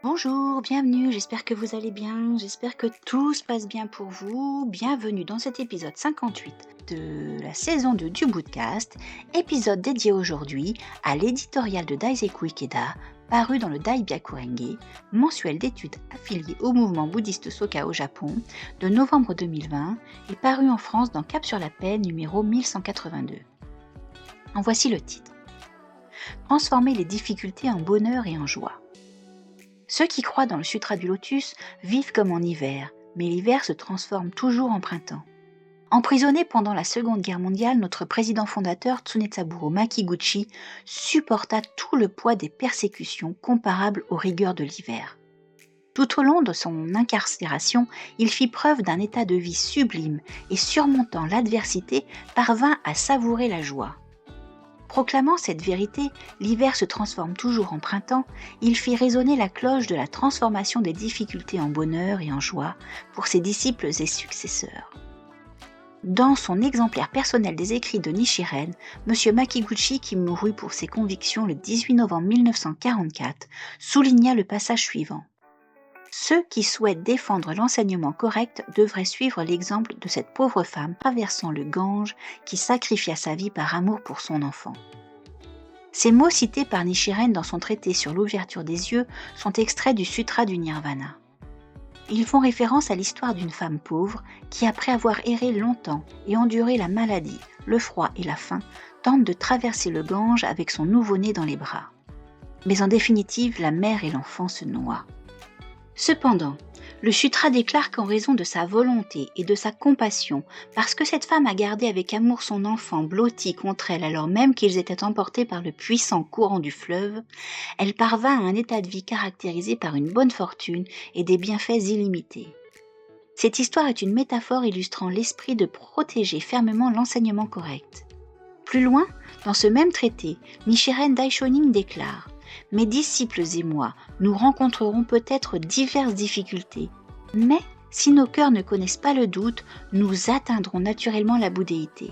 Bonjour, bienvenue, j'espère que vous allez bien, j'espère que tout se passe bien pour vous. Bienvenue dans cet épisode 58 de la saison 2 du Bootcast, épisode dédié aujourd'hui à l'éditorial de Daiseku Ikeda, paru dans le Daibyakurengi, mensuel d'études affilié au mouvement bouddhiste Soka au Japon, de novembre 2020 et paru en France dans Cap sur la Paix numéro 1182. En voici le titre. Transformer les difficultés en bonheur et en joie. Ceux qui croient dans le sutra du lotus vivent comme en hiver, mais l'hiver se transforme toujours en printemps. Emprisonné pendant la Seconde Guerre mondiale, notre président fondateur Tsunetsaburo Makiguchi supporta tout le poids des persécutions comparables aux rigueurs de l'hiver. Tout au long de son incarcération, il fit preuve d'un état de vie sublime et surmontant l'adversité, parvint à savourer la joie. Proclamant cette vérité, l'hiver se transforme toujours en printemps, il fit résonner la cloche de la transformation des difficultés en bonheur et en joie pour ses disciples et successeurs. Dans son exemplaire personnel des écrits de Nichiren, M. Makiguchi, qui mourut pour ses convictions le 18 novembre 1944, souligna le passage suivant. Ceux qui souhaitent défendre l'enseignement correct devraient suivre l'exemple de cette pauvre femme traversant le Gange qui sacrifia sa vie par amour pour son enfant. Ces mots cités par Nichiren dans son traité sur l'ouverture des yeux sont extraits du Sutra du Nirvana. Ils font référence à l'histoire d'une femme pauvre qui, après avoir erré longtemps et enduré la maladie, le froid et la faim, tente de traverser le Gange avec son nouveau-né dans les bras. Mais en définitive, la mère et l'enfant se noient. Cependant, le Sutra déclare qu'en raison de sa volonté et de sa compassion, parce que cette femme a gardé avec amour son enfant blotti contre elle alors même qu'ils étaient emportés par le puissant courant du fleuve, elle parvint à un état de vie caractérisé par une bonne fortune et des bienfaits illimités. Cette histoire est une métaphore illustrant l'esprit de protéger fermement l'enseignement correct. Plus loin, dans ce même traité, Nichiren Daishonin déclare « Mes disciples et moi, nous rencontrerons peut-être diverses difficultés, mais si nos cœurs ne connaissent pas le doute, nous atteindrons naturellement la bouddhéité. »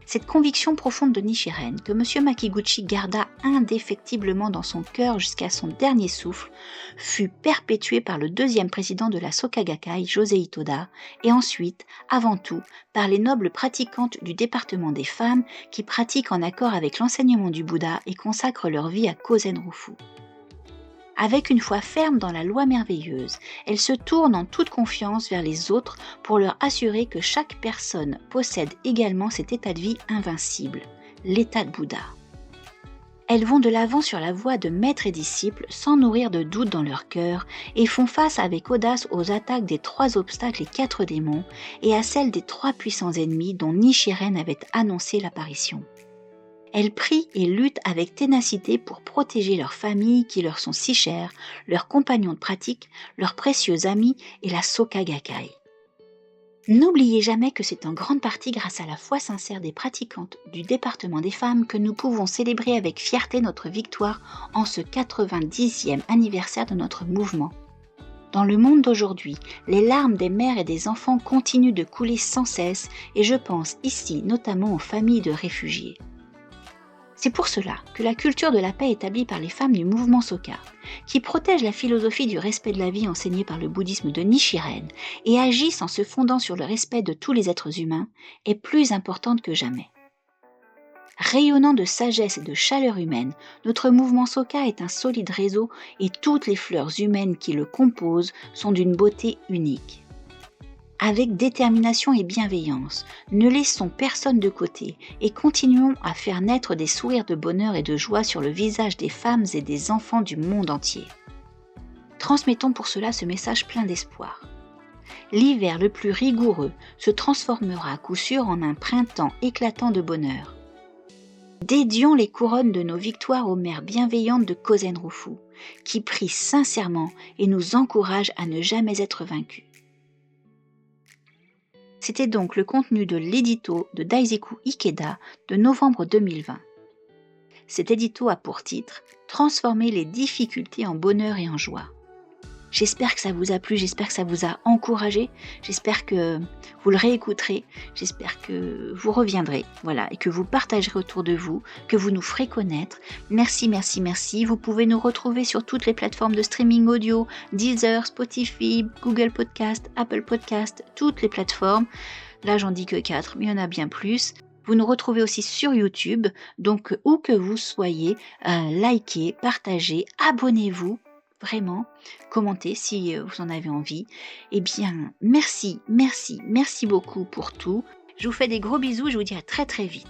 Cette conviction profonde de Nichiren, que M. Makiguchi garda indéfectiblement dans son cœur jusqu'à son dernier souffle, fut perpétuée par le deuxième président de la Soka Gakkai, Josei Toda, et ensuite, avant tout, par les nobles pratiquantes du département des femmes qui pratiquent en accord avec l'enseignement du Bouddha et consacrent leur vie à Kozen Rufu. Avec une foi ferme dans la loi merveilleuse, elle se tourne en toute confiance vers les autres pour leur assurer que chaque personne possède également cet état de vie invincible, l'état de Bouddha. Elles vont de l'avant sur la voie de maître et disciple sans nourrir de doute dans leur cœur et font face avec audace aux attaques des 3 obstacles et 4 démons et à celles des 3 puissants ennemis dont Nichiren avait annoncé l'apparition. Elles prient et luttent avec ténacité pour protéger leurs familles qui leur sont si chères, leurs compagnons de pratique, leurs précieux amis et la Soka Gakkai. N'oubliez jamais que c'est en grande partie grâce à la foi sincère des pratiquantes du département des femmes que nous pouvons célébrer avec fierté notre victoire en ce 90e anniversaire de notre mouvement. Dans le monde d'aujourd'hui, les larmes des mères et des enfants continuent de couler sans cesse et je pense ici notamment aux familles de réfugiés. C'est pour cela que la culture de la paix établie par les femmes du mouvement Soka, qui protège la philosophie du respect de la vie enseignée par le bouddhisme de Nichiren et agissent en se fondant sur le respect de tous les êtres humains, est plus importante que jamais. Rayonnant de sagesse et de chaleur humaine, notre mouvement Soka est un solide réseau et toutes les fleurs humaines qui le composent sont d'une beauté unique. Avec détermination et bienveillance, ne laissons personne de côté et continuons à faire naître des sourires de bonheur et de joie sur le visage des femmes et des enfants du monde entier. Transmettons pour cela ce message plein d'espoir. L'hiver le plus rigoureux se transformera à coup sûr en un printemps éclatant de bonheur. Dédions les couronnes de nos victoires aux mères bienveillantes de Kozen Rufu, qui prient sincèrement et nous encouragent à ne jamais être vaincus. C'était donc le contenu de l'édito de Daiseku Ikeda de novembre 2020. Cet édito a pour titre « Transformer les difficultés en bonheur et en joie ». J'espère que ça vous a plu, j'espère que ça vous a encouragé, j'espère que vous le réécouterez, j'espère que vous reviendrez, voilà, et que vous partagerez autour de vous, que vous nous ferez connaître. Merci, merci, merci. Vous pouvez nous retrouver sur toutes les plateformes de streaming audio, Deezer, Spotify, Google Podcast, Apple Podcast, toutes les plateformes. Là, j'en dis que 4, mais il y en a bien plus. Vous nous retrouvez aussi sur YouTube, donc où que vous soyez, likez, partagez, abonnez-vous. Vraiment, commentez si vous en avez envie. Eh bien, merci beaucoup pour tout. Je vous fais des gros bisous, je vous dis à très très vite.